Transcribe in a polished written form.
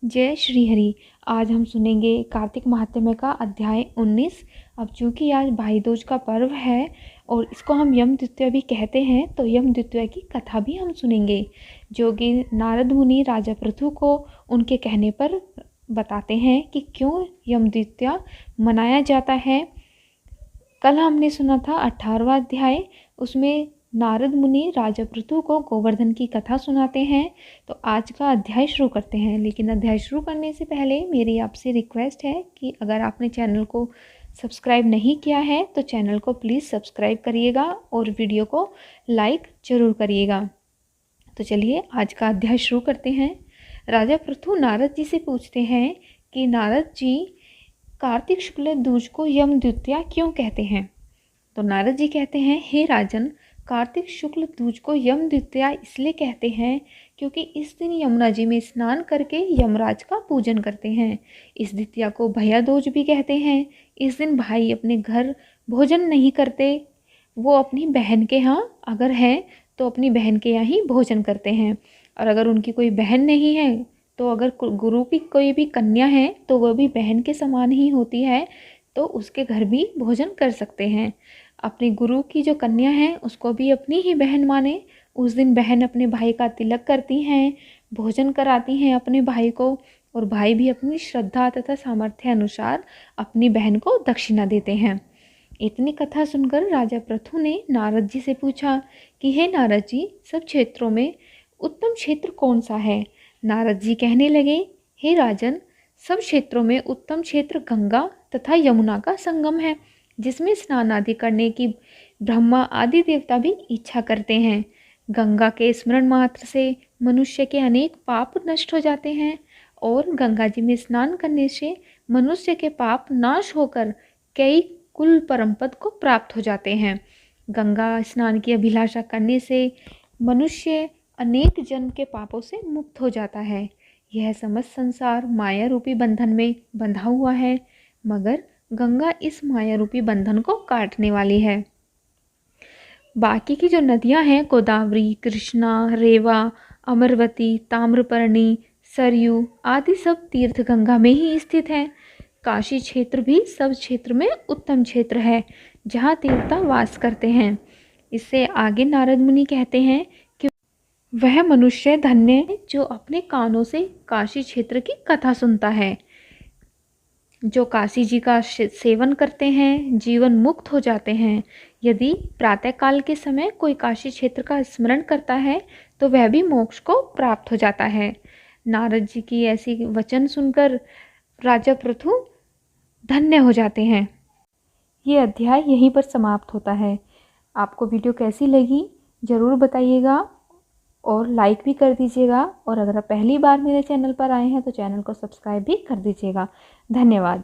जय श्री हरि। आज हम सुनेंगे कार्तिक महात्म्य का अध्याय 19। अब चूंकि आज भाई दूज का पर्व है और इसको हम यम द्वितीया भी कहते हैं, तो यम द्वितीया की कथा भी हम सुनेंगे, जो कि नारद मुनि राजा पृथु को उनके कहने पर बताते हैं कि क्यों यम द्वितीया मनाया जाता है। कल हमने सुना था 18वां अध्याय, उसमें नारद मुनि राजा पृथु को गोवर्धन की कथा सुनाते हैं। तो आज का अध्याय शुरू करते हैं, लेकिन अध्याय शुरू करने से पहले मेरी आपसे रिक्वेस्ट है कि अगर आपने चैनल को सब्सक्राइब नहीं किया है तो चैनल को प्लीज़ सब्सक्राइब करिएगा और वीडियो को लाइक ज़रूर करिएगा। तो चलिए आज का अध्याय शुरू करते हैं। राजा पृथु नारद जी से पूछते हैं कि नारद जी, कार्तिक शुक्ल दूज को यम द्वितीया क्यों कहते हैं। तो नारद जी कहते हैं, हे राजन, कार्तिक शुक्ल दूज को यम द्वितीया इसलिए कहते हैं क्योंकि इस दिन यमुना जी में स्नान करके यमराज का पूजन करते हैं। इस द्वितीया को भैया दूज भी कहते हैं। इस दिन भाई अपने घर भोजन नहीं करते, वो अपनी बहन के यहाँ अगर हैं तो अपनी बहन के यहाँ ही भोजन करते हैं, और अगर उनकी कोई बहन नहीं है तो अगर गुरु की कोई भी कन्या है तो वह भी बहन के समान ही होती है, तो उसके घर भी भोजन कर सकते हैं। अपने गुरु की जो कन्या है उसको भी अपनी ही बहन माने। उस दिन बहन अपने भाई का तिलक करती हैं, भोजन कराती हैं अपने भाई को, और भाई भी अपनी श्रद्धा तथा सामर्थ्य अनुसार अपनी बहन को दक्षिणा देते हैं। इतनी कथा सुनकर राजा पृथु ने नारद जी से पूछा कि हे नारद जी, सब क्षेत्रों में उत्तम क्षेत्र कौन सा है। नारद जी कहने लगे, हे राजन, सब क्षेत्रों में उत्तम क्षेत्र गंगा तथा यमुना का संगम है, जिसमें स्नान आदि करने की ब्रह्मा आदि देवता भी इच्छा करते हैं। गंगा के स्मरण मात्र से मनुष्य के अनेक पाप नष्ट हो जाते हैं, और गंगा जी में स्नान करने से मनुष्य के पाप नाश होकर कई कुल परम पद को प्राप्त हो जाते हैं। गंगा स्नान की अभिलाषा करने से मनुष्य अनेक जन्म के पापों से मुक्त हो जाता है। यह समस्त संसार माया रूपी बंधन में बंधा हुआ है, मगर गंगा इस माया रूपी बंधन को काटने वाली है। बाकी की जो नदियां हैं, गोदावरी, कृष्णा, रेवा, अमरवती, ताम्रपर्णी, सरयू आदि सब तीर्थ गंगा में ही स्थित हैं। काशी क्षेत्र भी सब क्षेत्र में उत्तम क्षेत्र है, जहाँ देवता वास करते हैं। इससे आगे नारद मुनि कहते हैं कि वह मनुष्य धन्य है जो अपने कानों से काशी क्षेत्र की कथा सुनता है। जो काशी जी का सेवन करते हैं जीवन मुक्त हो जाते हैं। यदि प्रातःकाल के समय कोई काशी क्षेत्र का स्मरण करता है तो वह भी मोक्ष को प्राप्त हो जाता है। नारद जी की ऐसी वचन सुनकर राजा पृथु धन्य हो जाते हैं। ये अध्याय यहीं पर समाप्त होता है। आपको वीडियो कैसी लगी ज़रूर बताइएगा और लाइक भी कर दीजिएगा, और अगर आप पहली बार मेरे चैनल पर आए हैं तो चैनल को सब्सक्राइब भी कर दीजिएगा। धन्यवाद।